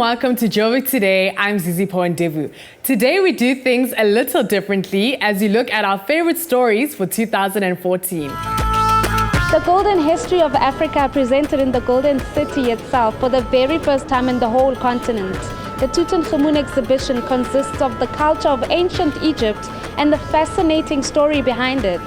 welcome to Joburg Today. I'm Zizi Poendevu. Today we do things a little differently as we look at our favorite stories for 2014. The golden history of Africa presented in the Golden City itself for the very first time in the whole continent. The Tutankhamun exhibition consists of the culture of ancient Egypt and the fascinating story behind it.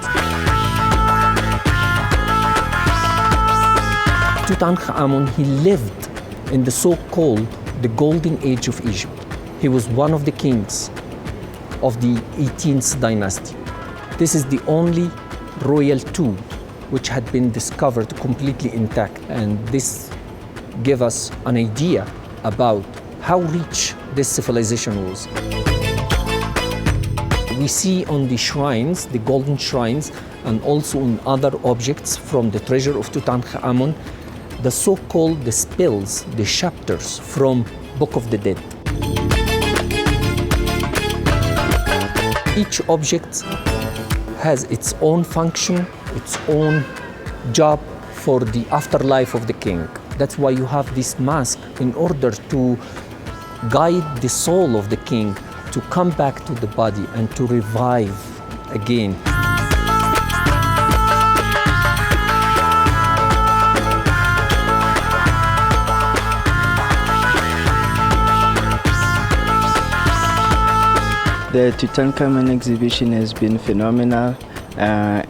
Tutankhamun, he lived in the so-called the Golden Age of Egypt. He was one of the kings of the 18th dynasty. This is the only royal tomb which had been discovered completely intact, and this gave us an idea about how rich this civilization was. We see on the shrines, the golden shrines, and also on other objects from the treasure of Tutankhamun, the so-called the spells, the chapters from Book of the Dead. Each object has its own function, its own job for the afterlife of the king. That's why you have this mask in order to guide the soul of the king to come back to the body and to revive again. The Tutankhamun exhibition has been phenomenal.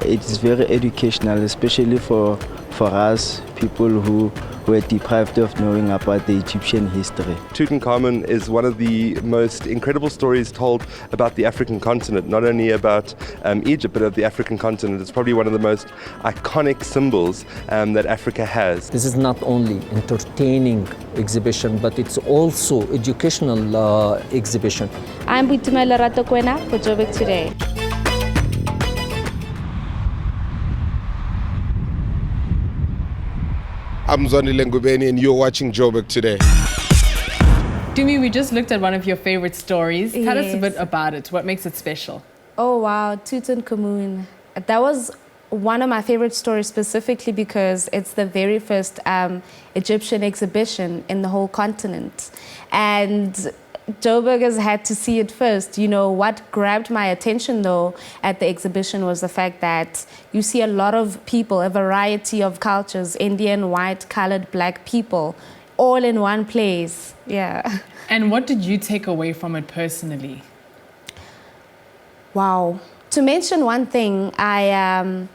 It's very educational, especially for us, people who were deprived of knowing about the Egyptian history. Tutankhamun is one of the most incredible stories told about the African continent, not only about Egypt, but of the African continent. It's probably one of the most iconic symbols that Africa has. This is not only entertaining exhibition, but it's also educational exhibition. I'm Buitumelo Ratokwena for Joburg Today. I'm Zoni Lengubeni and you're watching Joburg Today. Dumi, we just looked at one of your favorite stories. Tell us a Yes. bit about it. What makes it special? Oh wow, Tutankhamun. That was one of my favorite stories specifically because it's the very first Egyptian exhibition in the whole continent. And Joburgers had to see it first. You know, what grabbed my attention though at the exhibition was the fact that you see a lot of people, a variety of cultures, Indian, white, colored, black people, all in one place. Yeah. And what did you take away from it personally? Wow. To mention one thing, I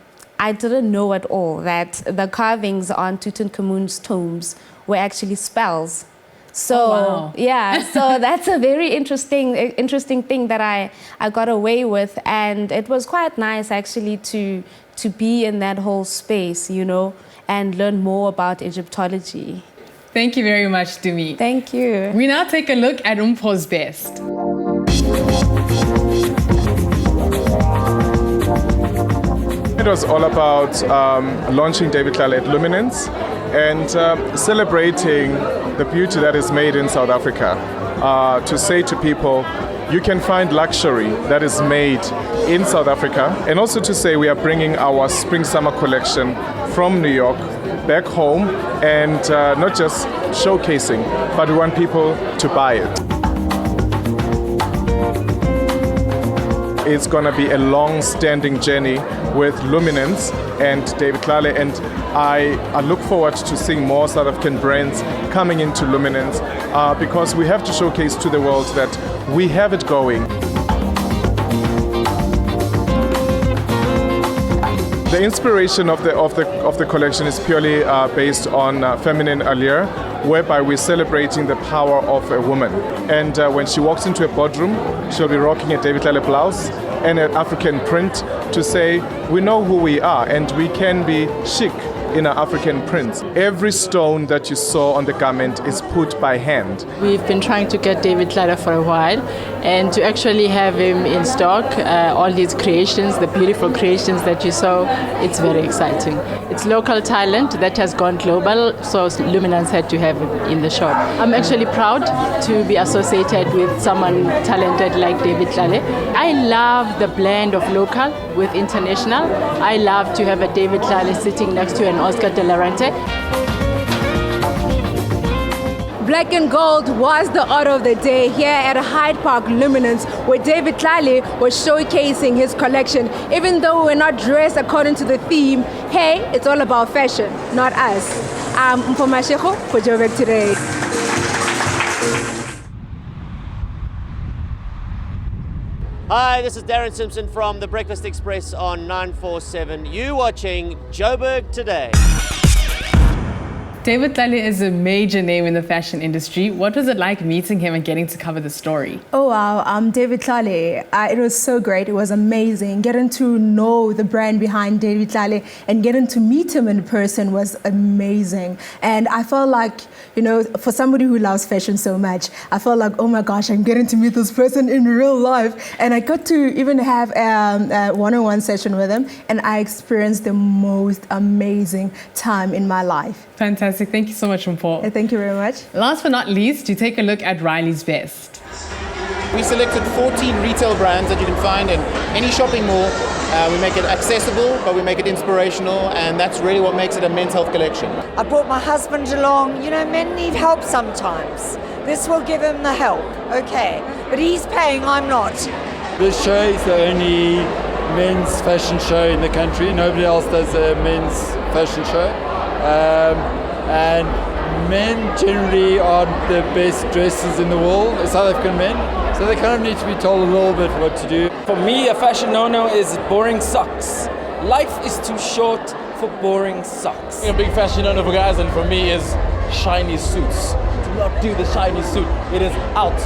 didn't know at all that the carvings on Tutankhamun's tombs were actually spells. So Oh, wow. yeah, so that's a very interesting thing that I got away with, and it was quite nice actually to be in that whole space, you know, and learn more about Egyptology. Thank you very much, Dumi. Thank you. We now take a look at Umpo's Best. It was all about launching David Tlale at Luminance and celebrating the beauty that is made in South Africa. To say to people, you can find luxury that is made in South Africa, and also to say we are bringing our spring-summer collection from New York back home, and not just showcasing, but we want people to buy it. It's going to be a long-standing journey with Luminance and David Tlale, and I look forward to seeing more South African brands coming into Luminance because we have to showcase to the world that we have it going. The inspiration of the collection is purely based on feminine allure, whereby we're celebrating the power of a woman. And when she walks into a boardroom, she'll be rocking a David Tlale blouse and an African print to say, we know who we are and we can be chic in our African prints. Every stone that you saw on the garment is put by hand. We've been trying to get David Tlale for a while, and to actually have him in stock, all his creations, the beautiful creations that you saw, it's very exciting. It's local talent that has gone global, so Luminance had to have it in the shop. I'm actually proud to be associated with someone talented like David Tlale. I love the blend of local with international. I love to have a David Tlale sitting next to an Oscar de la Renta. Black and gold was the order of the day here at Hyde Park Luminance, where David Tlale was showcasing his collection. Even though we're not dressed according to the theme, hey, it's all about fashion, not us. I'm Mpoma Shekho for Joburg Today. Hi, this is Darren Simpson from The Breakfast Express on 947. You watching Joburg Today. David Tlale is a major name in the fashion industry. What was it like meeting him and getting to cover the story? Oh wow, David Tlale. It was so great. It was amazing. Getting to know the brand behind David Tlale and getting to meet him in person was amazing. And I felt like, you know, for somebody who loves fashion so much, I felt like, oh my gosh, I'm getting to meet this person in real life. And I got to even have a one-on-one session with him, and I experienced the most amazing time in my life. Fantastic. Thank you so much, Mpho. Thank you very much. Last but not least, you take a look at Riley's Best. We selected 14 retail brands that you can find in any shopping mall. We make it accessible, but we make it inspirational, and that's really what makes it a men's health collection. I brought my husband along. You know, men need help sometimes. This will give him the help, okay? But he's paying, I'm not. This show is the only men's fashion show in the country. Nobody else does a men's fashion show. And men generally aren't the best dressers in the world, South African men, so they kind of need to be told a little bit what to do. For me, a fashion no-no is boring socks. Life is too short for boring socks. A big fashion no-no for guys, and for me is shiny suits. Do not do the shiny suit. It is out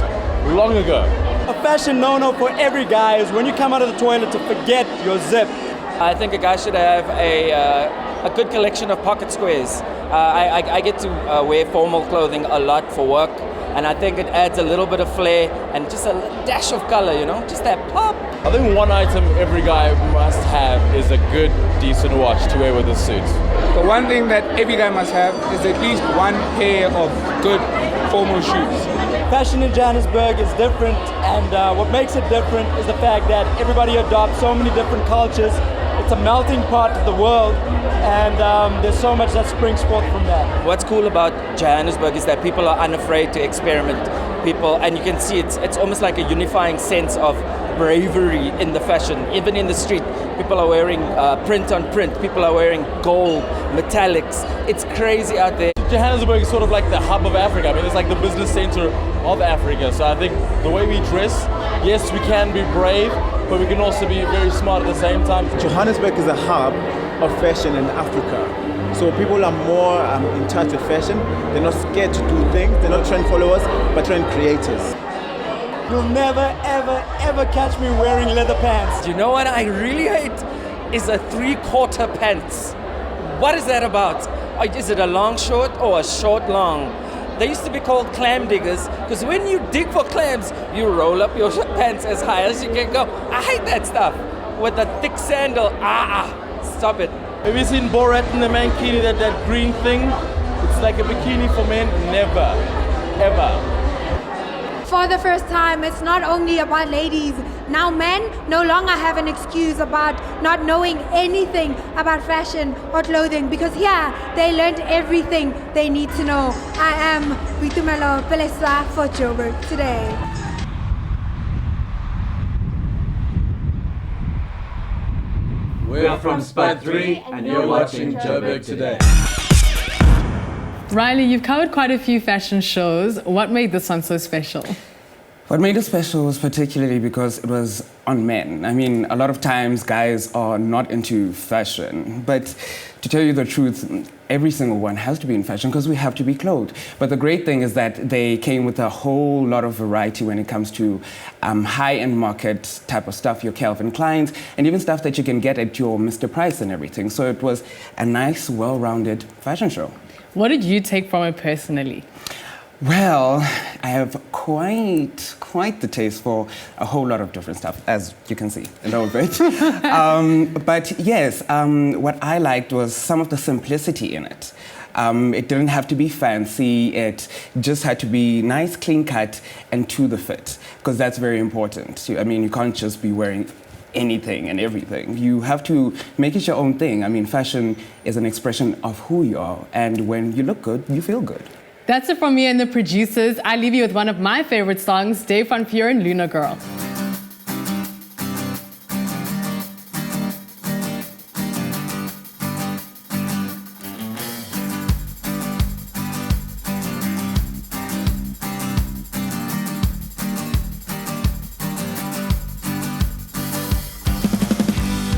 long ago. A fashion no-no for every guy is when you come out of the toilet to forget your zip. I think a guy should have a good collection of pocket squares. I get to wear formal clothing a lot for work, and I think it adds a little bit of flair and just a dash of color, you know, just that pop. I think one item every guy must have is a good, decent watch to wear with a suit. The one thing that every guy must have is at least one pair of good formal shoes. Fashion in Johannesburg is different, and what makes it different is the fact that everybody adopts so many different cultures. It's a melting pot of the world, and there's so much that springs forth from that. What's cool about Johannesburg is that people are unafraid to experiment. People, and you can see it's almost like a unifying sense of bravery in the fashion. Even in the street, people are wearing print on print. People are wearing gold, metallics. It's crazy out there. Johannesburg is sort of like the hub of Africa. I mean, it's like the business center of Africa. So I think the way we dress, yes, we can be brave, but we can also be very smart at the same time. Johannesburg is a hub of fashion in Africa. So people are more in touch with fashion. They're not scared to do things. They're not trend followers, but trend creators. You'll never, ever, ever catch me wearing leather pants. You know what I really hate? Is a 3/4 pants. What is that about? Is it a long short or a short long? They used to be called clam diggers, because when you dig for clams, you roll up your pants as high as you can go. I hate that stuff. With a thick sandal, stop it. Have you seen Borat in the mankini, that green thing? It's like a bikini for men. Never, ever. For the first time, it's not only about ladies. Now men no longer have an excuse about not knowing anything about fashion or clothing, because here they learned everything they need to know. I am Vitumelo Peleswa for Joburg Today. We're from Spud 3 and you're watching Joburg Today. Riley, you've covered quite a few fashion shows. What made this one so special? What made it special was particularly because it was on men. I mean, a lot of times guys are not into fashion, but to tell you the truth, every single one has to be in fashion because we have to be clothed. But the great thing is that they came with a whole lot of variety when it comes to high-end market type of stuff, your Calvin Kleins, and even stuff that you can get at your Mr. Price and everything. So it was a nice, well-rounded fashion show. What did you take from it personally? Well, I have quite the taste for a whole lot of different stuff, as you can see a little bit. But yes, what I liked was some of the simplicity in it. It didn't have to be fancy. It just had to be nice, clean cut, and to the fit, because that's very important. I mean, you can't just be wearing anything and everything. You have to make it your own thing. I mean, fashion is an expression of who you are, and when you look good, you feel good. That's it from me and the producers. I leave you with one of my favorite songs, Dave Van Vuuren, Luna Girl.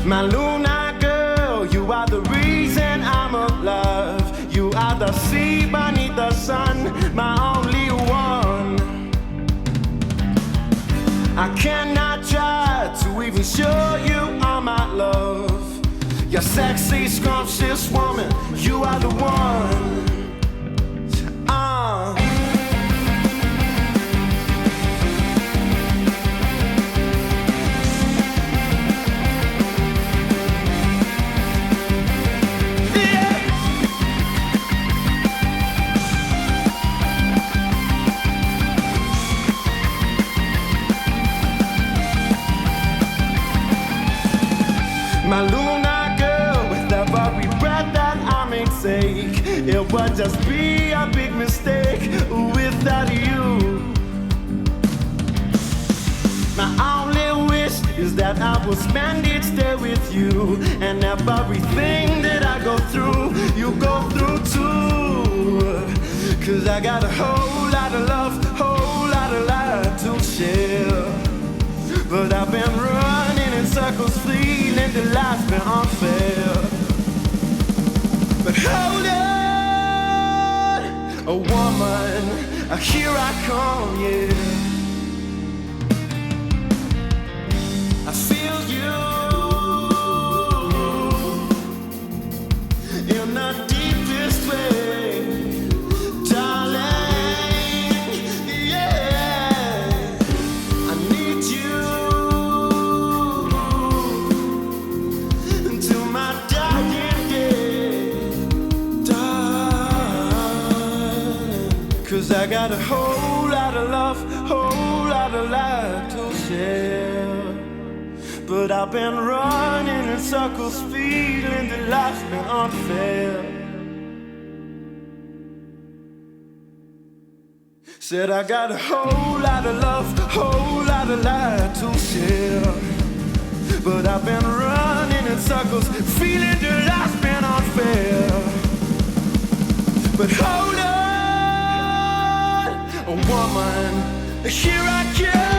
My Luna girl, you are the reason I'm alive. You are the sea beneath the sun, my only one. I cannot try to even show you all my love. You're sexy, scrumptious woman, you are the one. My Luna girl, with every breath that I may take, it would just be a big mistake without you. My only wish is that I will spend each day with you, and everything that I go through, you go through too. Cause I got a whole lot of love, whole lot of love to share. But I've been running in circles, feeling that life's been unfair. But hold on, a woman, here I come, yeah. I feel you in the deepest way, darling, yeah. I need you. Cause I got a whole lot of love, whole lot of life to share. But I've been running in circles, feeling that life's been unfair. Said I got a whole lot of love, whole lot of life to share. But I've been running in circles, feeling that life's been unfair. But hold on, a woman, here I come.